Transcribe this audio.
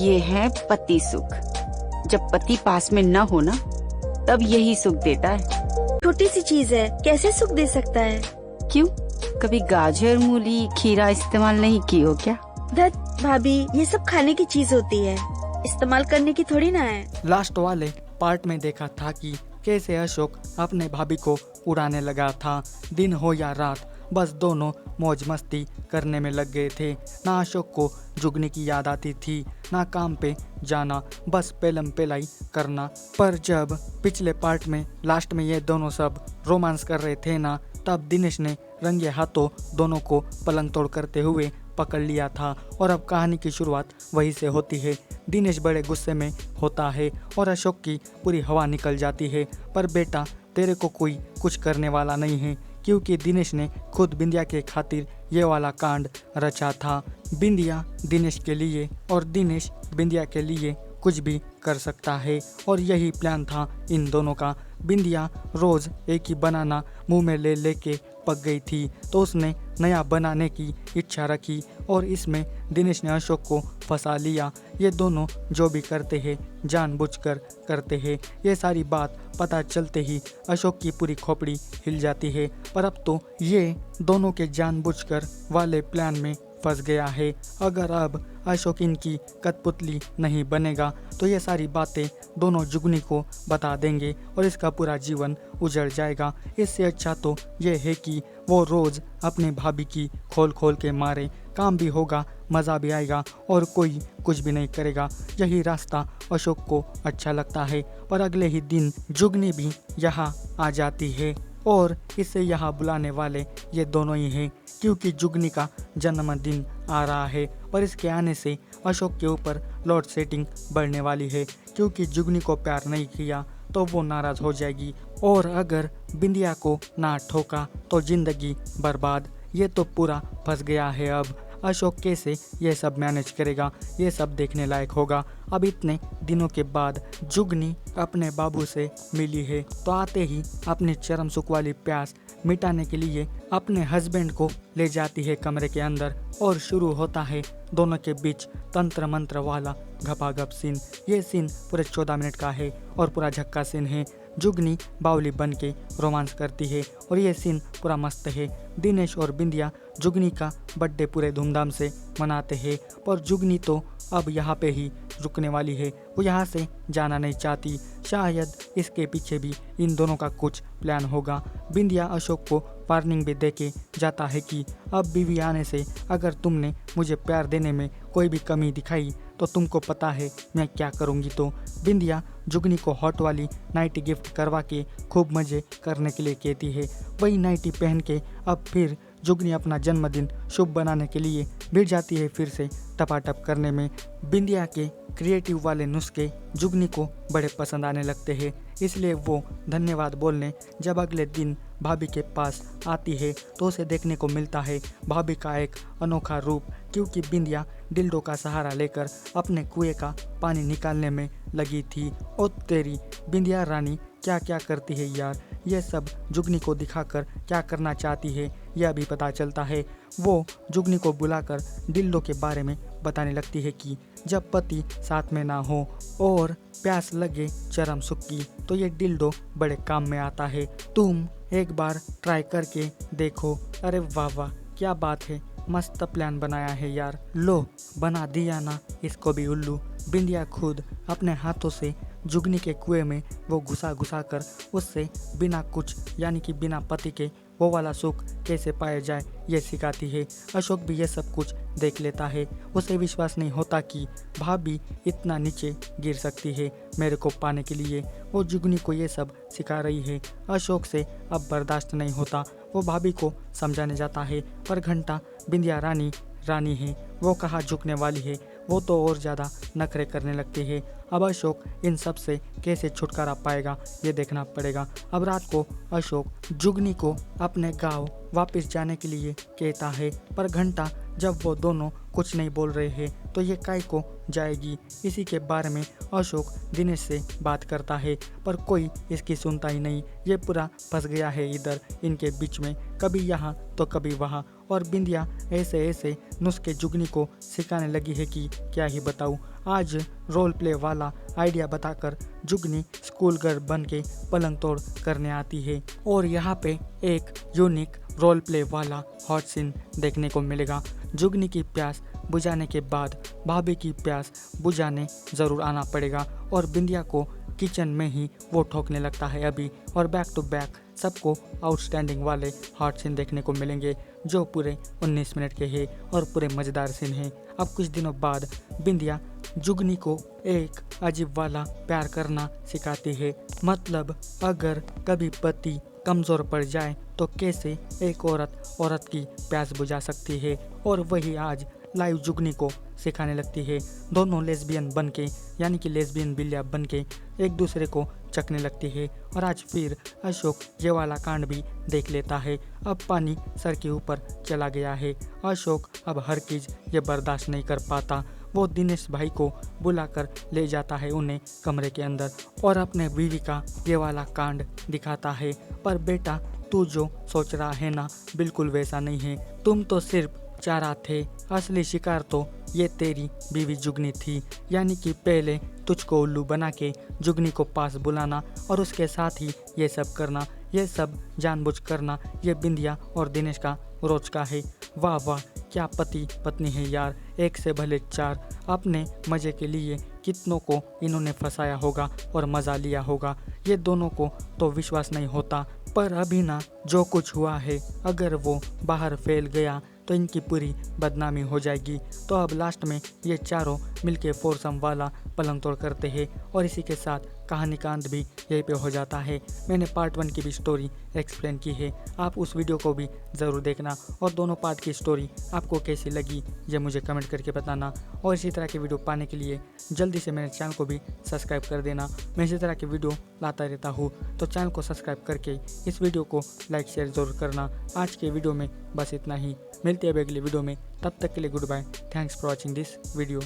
ये है पति सुख। जब पति पास में न हो ना, तब यही सुख देता है। छोटी सी चीज है, कैसे सुख दे सकता है? क्यों, कभी गाजर मूली खीरा इस्तेमाल नहीं की हो क्या? धत भाभी, ये सब खाने की चीज होती है, इस्तेमाल करने की थोड़ी ना है। लास्ट वाले पार्ट में देखा था कि कैसे अशोक अपने भाभी को उड़ाने लगा था। दिन हो या रात, बस दोनों मौज मस्ती करने में लग गए थे। ना अशोक को जुगनी की याद आती थी, ना काम पे जाना, बस पेलम पेलाई करना। पर जब पिछले पार्ट में लास्ट में ये दोनों सब रोमांस कर रहे थे ना, तब दिनेश ने रंगे हाथों दोनों को पलंग तोड़ करते हुए पकड़ लिया था। और अब कहानी की शुरुआत वहीं से होती है। दिनेश बड़े गुस्से में होता है और अशोक की पूरी हवा निकल जाती है। पर बेटा, तेरे को कोई कुछ करने वाला नहीं है, क्योंकि दिनेश ने खुद बिंदिया के खातिर ये वाला कांड रचा था। बिंदिया दिनेश के लिए और दिनेश बिंदिया के लिए कुछ भी कर सकता है, और यही प्लान था इन दोनों का। बिंदिया रोज एक ही बनाना मुंह में ले लेके पक गई थी, तो उसने नया बनाने की इच्छा रखी और इसमें दिनेश ने अशोक को फंसा लिया। ये दोनों जो भी करते हैं जानबूझकर करते हैं। ये सारी बात पता चलते ही अशोक की पूरी खोपड़ी हिल जाती है। पर अब तो ये दोनों के जानबूझकर वाले प्लान में फंस गया है। अगर अब अशोक इनकी कठपुतली नहीं बनेगा तो ये सारी बातें दोनों जुगनी को बता देंगे और इसका पूरा जीवन उजड़ जाएगा। इससे अच्छा तो ये है कि वो रोज अपनी भाभी की खोल खोल के मारे, काम भी होगा, मज़ा भी आएगा और कोई कुछ भी नहीं करेगा। यही रास्ता अशोक को अच्छा लगता है। पर अगले ही दिन जुगनी भी यहाँ आ जाती है और इसे यहाँ बुलाने वाले ये दोनों ही हैं, क्योंकि जुगनी का जन्मदिन आ रहा है। पर इसके आने से अशोक के ऊपर लोड सेटिंग बढ़ने वाली है, क्योंकि जुगनी को प्यार नहीं किया तो वो नाराज़ हो जाएगी, और अगर बिंदिया को ना ठोका तो जिंदगी बर्बाद। ये तो पूरा फंस गया है। अब अशोक कैसे ये सब मैनेज करेगा, ये सब देखने लायक होगा। अब इतने दिनों के बाद जुगनी अपने बाबू से मिली है, तो आते ही अपनी चरम सुख वाली प्यास मिटाने के लिए अपने हस्बैंड को ले जाती है कमरे के अंदर, और शुरू होता है दोनों के बीच तंत्र मंत्र वाला घपाघप सीन। ये सीन पूरे 14 मिनट का है और पूरा झक्का सीन है। जुगनी बावली बन के रोमांस करती है और ये सीन पूरा मस्त है। दिनेश और बिंदिया जुगनी का बर्थडे पूरे धूमधाम से मनाते हैं, पर जुगनी तो अब यहाँ पे ही रुकने वाली है। वो यहाँ से जाना नहीं चाहती। शायद इसके पीछे भी इन दोनों का कुछ प्लान होगा। बिंदिया अशोक को वार्निंग भी देके जाता है कि अब बीवी आने से अगर तुमने मुझे प्यार देने में कोई भी कमी दिखाई तो तुमको पता है मैं क्या करूँगी। तो बिंदिया जुगनी को हॉट वाली नाइटी गिफ्ट करवा के खूब मज़े करने के लिए कहती है। वही नाइटी पहन के अब फिर जुगनी अपना जन्मदिन शुभ बनाने के लिए भिड़ जाती है फिर से टपाटप करने में। बिंदिया के क्रिएटिव वाले नुस्खे जुगनी को बड़े पसंद आने लगते हैं, इसलिए वो धन्यवाद बोलने जब अगले दिन भाभी के पास आती है तो उसे देखने को मिलता है भाभी का एक अनोखा रूप, क्योंकि बिंदिया डिल्डो का सहारा लेकर अपने कुएं का पानी निकालने में लगी थी। और तेरी बिंदिया रानी क्या क्या करती है यार, ये सब जुगनी को दिखाकर क्या करना चाहती है यह भी पता चलता है। वो जुगनी को बुलाकर डिल्डो के बारे में बताने लगती है कि जब पति साथ में ना हो और प्यास लगे चरम सुख की तो ये डिल्डो बड़े काम में आता है। तुम एक बार ट्राई करके देखो। अरे वाह वाह, क्या बात है, मस्त प्लान बनाया है यार। लो, बना दिया ना इसको भी उल्लू। बिंदिया खुद अपने हाथों से जुगनी के कुएं में वो घुसा घुसा कर उससे बिना कुछ यानी कि बिना पति के वो वाला सुख कैसे पाया जाए ये सिखाती है। अशोक भी ये सब कुछ देख लेता है। उसे विश्वास नहीं होता कि भाभी इतना नीचे गिर सकती है मेरे को पाने के लिए। वो जुगनी को ये सब सिखा रही है। अशोक से अब बर्दाश्त नहीं होता। वो भाभी को समझाने जाता है, पर घंटा बिंदिया रानी रानी है, वो कहाँ झुकने वाली है, वो तो और ज़्यादा नखरे करने लगती है। अब अशोक इन सब से कैसे छुटकारा पाएगा ये देखना पड़ेगा। अब रात को अशोक जुगनी को अपने गांव वापस जाने के लिए कहता है, पर घंटा जब वो दोनों कुछ नहीं बोल रहे हैं तो ये काय को जाएगी। इसी के बारे में अशोक दिनेश से बात करता है, पर कोई इसकी सुनता ही नहीं। ये पूरा फंस गया है इधर इनके बीच में, कभी यहाँ तो कभी वहाँ। और बिंदिया ऐसे ऐसे नुस्खे जुगनी को सिखाने लगी है कि क्या ही बताऊँ। आज रोल प्ले वाला आइडिया बताकर जुगनी स्कूल गर्ल बन के पलंग तोड़ करने आती है और यहाँ पे एक यूनिक रोल प्ले वाला हॉट सीन देखने को मिलेगा। जुगनी की प्यास बुझाने के बाद भाभी की प्यास बुझाने ज़रूर आना पड़ेगा और बिंदिया को किचन में ही वो ठोकने लगता है अभी। और बैक टू बैक सबको आउटस्टैंडिंग वाले हॉट सीन देखने को मिलेंगे जो पूरे 19 मिनट के हैं और पूरे मज़ेदार सीन हैं। अब कुछ दिनों बाद बिंदिया जुगनी को एक अजीब वाला प्यार करना सिखाती है। मतलब अगर कभी पति कमज़ोर पड़ जाए तो कैसे एक औरत की प्यास बुझा सकती है, और वही आज लाइव जुगनी को सिखाने लगती है। दोनों लेस्बियन बन के यानी कि लेस्बियन बिल्लियाँ बन के एक दूसरे को चखने लगती है। और आज फिर अशोक ये वाला कांड भी देख लेता है। अब पानी सर के ऊपर चला गया है। अशोक अब हर चीज़ ये बर्दाश्त नहीं कर पाता। वो दिनेश भाई को बुलाकर ले जाता है उन्हें कमरे के अंदर और अपने बीवी का ये वाला कांड दिखाता है। पर बेटा, तू जो सोच रहा है ना, बिल्कुल वैसा नहीं है। तुम तो सिर्फ चारा थे, असली शिकार तो ये तेरी बीवी जुगनी थी। यानी कि पहले तुझको उल्लू बना के जुगनी को पास बुलाना और उसके साथ ही ये सब करना, ये सब जानबूझ करना, ये बिंदिया और दिनेश का रोज का है। वाह वाह, क्या पति पत्नी है यार, एक से भले चार। अपने मज़े के लिए कितनों को इन्होंने फंसाया होगा और मज़ा लिया होगा। ये दोनों को तो विश्वास नहीं होता। पर अभी ना जो कुछ हुआ है, अगर वो बाहर फैल गया तो इनकी पूरी बदनामी हो जाएगी। तो अब लास्ट में ये चारों मिलके फोरसम वाला पलंग तोड़ करते हैं और इसी के साथ कहानी का अंत भी यहीं पे हो जाता है। मैंने पार्ट 1 की भी स्टोरी एक्सप्लेन की है, आप उस वीडियो को भी ज़रूर देखना। और दोनों पार्ट की स्टोरी आपको कैसी लगी ये मुझे कमेंट करके बताना। और इसी तरह की वीडियो पाने के लिए जल्दी से मेरे चैनल को भी सब्सक्राइब कर देना। मैं इसी तरह की वीडियो लाता रहता हूँ, तो चैनल को सब्सक्राइब करके इस वीडियो को लाइक शेयर ज़रूर करना। आज के वीडियो में बस इतना ही, मिलते हैं अगले वीडियो में। तब तक के लिए good bye. Thanks for watching this video.